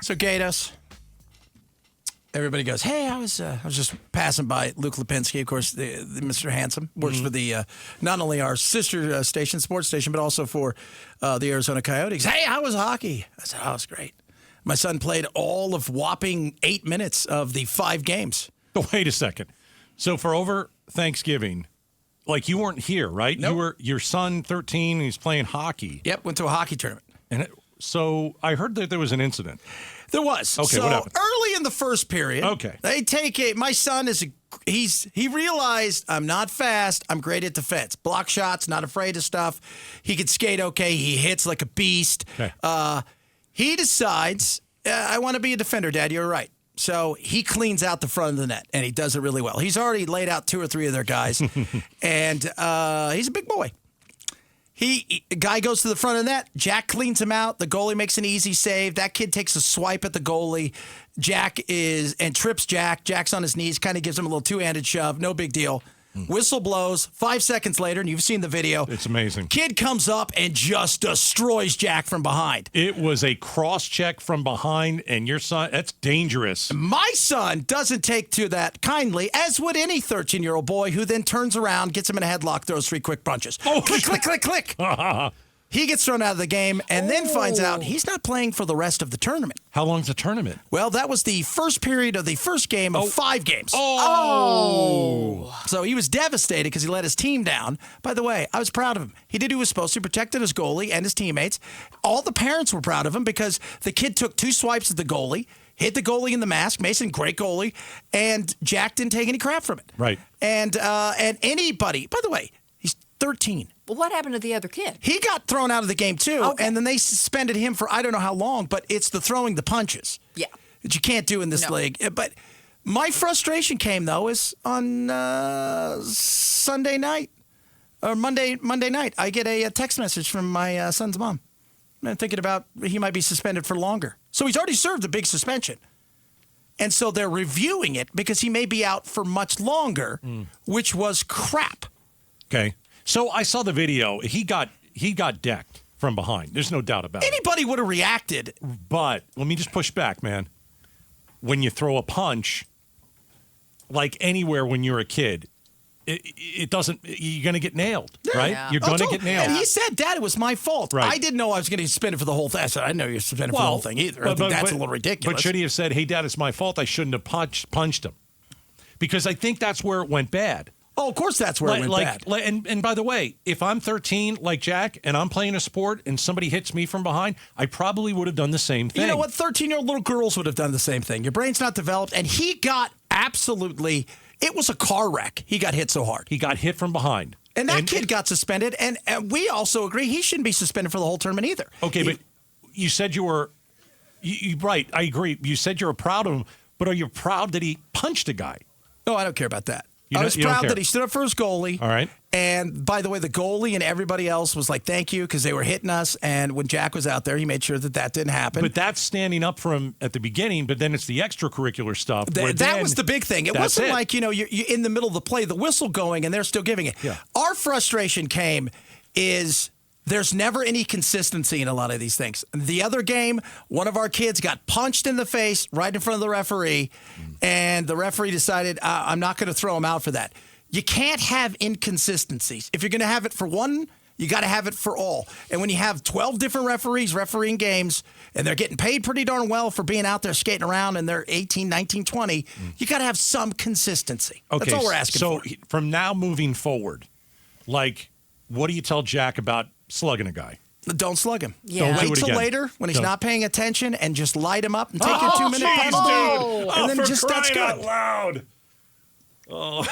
So Gatos, everybody goes, hey, I was just passing by Luke Lipinski, of course, the Mr. Handsome, works for the not only our sister station, sports station, but also for the Arizona Coyotes. Hey, how was hockey? I said, oh, it was great. My son played all of whopping 8 minutes of the 5 games. But wait a second. So for over Thanksgiving, like you weren't here, right? Nope. You were your son, 13, and he's playing hockey. Yep, went to a hockey tournament. And so I heard that there was an incident. There was. Okay, so what happened? Early in the first period, okay, they take it. My son he realized I'm not fast. I'm great at defense. Block shots, not afraid of stuff. He can skate okay. He hits like a beast. Okay. He decides, I want to be a defender, Dad. You're right. So he cleans out the front of the net, and he does it really well. He's already laid out 2 or 3 of their guys, and he's a big boy. A guy goes to the front of the net. Jack cleans him out. The goalie makes an easy save. That kid takes a swipe at the goalie. Trips Jack. Jack's on his knees, kind of gives him a little two-handed shove. No big deal. Whistle blows. 5 seconds later, and you've seen the video. It's amazing. Kid comes up and just destroys Jack from behind. It was a cross-check from behind, and your son, that's dangerous. My son doesn't take to that kindly, as would any 13-year-old boy who then turns around, gets him in a headlock, throws 3 quick punches. Oh, click, click, click, click. He gets thrown out of the game and then finds out he's not playing for the rest of the tournament. How long's the tournament? Well, that was the first period of the first game of 5 games. Oh. So he was devastated because he let his team down. By the way, I was proud of him. He did what he was supposed to, protected his goalie and his teammates. All the parents were proud of him because the kid took 2 swipes at the goalie, hit the goalie in the mask. Mason, great goalie. And Jack didn't take any crap from it. Right. And anybody, by the way, he's 13. Well, what happened to the other kid? He got thrown out of the game, too, Okay. and then they suspended him for I don't know how long, but it's the throwing the punches. Yeah. That you can't do in this league. But my frustration came, though, is on Sunday night, or Monday night, I get a text message from my son's mom. I'm thinking about he might be suspended for longer. So he's already served a big suspension. And so they're reviewing it because he may be out for much longer, which was crap. Okay. So I saw the video. He got decked from behind. There's no doubt about it. Anybody would have reacted. But let me just push back, man. When you throw a punch, like anywhere when you're a kid, it doesn't. You're going to get nailed, right? Yeah. You're going to get nailed. And he said, Dad, it was my fault. Right. I didn't know I was going to be suspended for the whole thing. I said, I didn't know you were suspended for the whole thing either. I think that's a little ridiculous. But should he have said, hey, Dad, it's my fault. I shouldn't have punched him. Because I think that's where it went bad. Oh, of course that's where it went bad. And by the way, if I'm 13 like Jack and I'm playing a sport and somebody hits me from behind, I probably would have done the same thing. You know what? 13-year-old little girls would have done the same thing. Your brain's not developed. And he got absolutely, it was a car wreck. He got hit so hard. He got hit from behind. And that kid got suspended. And we also agree he shouldn't be suspended for the whole tournament either. Okay, but you said you were, right, I agree. You said you were proud of him, but are you proud that he punched a guy? No, I don't care about that. You I was don't proud care. that he stood up for his goalie. All right. And by the way, the goalie and everybody else was like, thank you, because they were hitting us. And when Jack was out there, he made sure that didn't happen. But that's standing up for him at the beginning, but then it's the extracurricular stuff. That was the big thing. It wasn't like, you're in the middle of the play, the whistle going, and they're still giving it. Yeah. Our frustration is there's never any consistency in a lot of these things. The other game, one of our kids got punched in the face right in front of the referee, and the referee decided, I'm not going to throw him out for that. You can't have inconsistencies. If you're going to have it for one, you got to have it for all. And when you have 12 different referees refereeing games, and they're getting paid pretty darn well for being out there skating around, and they're 18, 19, 20, you got to have some consistency. Okay, that's all we're asking for. So from now moving forward, like, what do you tell Jack about slugging a guy? Don't slug him. Yeah. Don't do Wait it till again. later when he's Don't. not paying attention and just light him up and take your 2-minute penalty. And then for just that's crying good. out loud. Oh,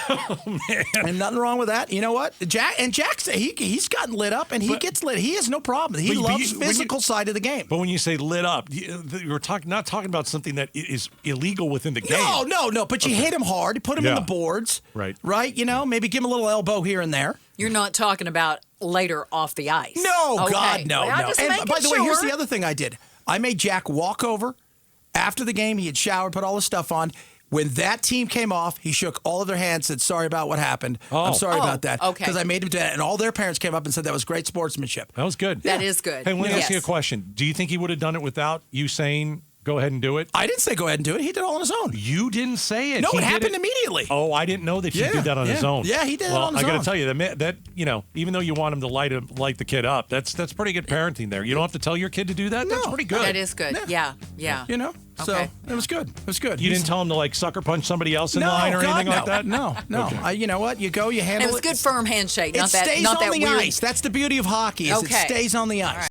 man. And nothing wrong with that. You know what? Jack's he's gotten lit up and he gets lit. He has no problem. He loves physical side of the game. But when you say lit up, you're not talking about something that is illegal within the game. No. But you hit him hard. You put him in the boards. Right. Right? Maybe give him a little elbow here and there. You're not talking about later off the ice. No, Okay. God, no, Well, I'm no. just And making by the way, here's sure. the other thing I did. I made Jack walk over after the game. He had showered, put all his stuff on. When that team came off, he shook all of their hands, said, sorry about what happened. I'm sorry about that. Okay. Because I made him do that. And all their parents came up and said that was great sportsmanship. That was good. That is good. Hey, let me Yes. ask you a question. Do you think he would have done it without you saying, go ahead and do it? I didn't say go ahead and do it. He did it all on his own. You didn't say it. No, He it did happened immediately. Oh, I didn't know that he did that on his own. Yeah, he did it on his I got own. to tell you, that even though you want him to light the kid up, that's pretty good parenting there. You don't have to tell your kid to do that. That's No. pretty good. That is good. Yeah. So Okay. it was good. It was good. You didn't tell him to like sucker punch somebody else in no, line or God, anything no. like that? No. Okay. You know what? You go, you handle And it was good firm handshake. It Not that. stays Not on that the weird. ice. That's the beauty of hockey. Is Okay. It stays on the ice.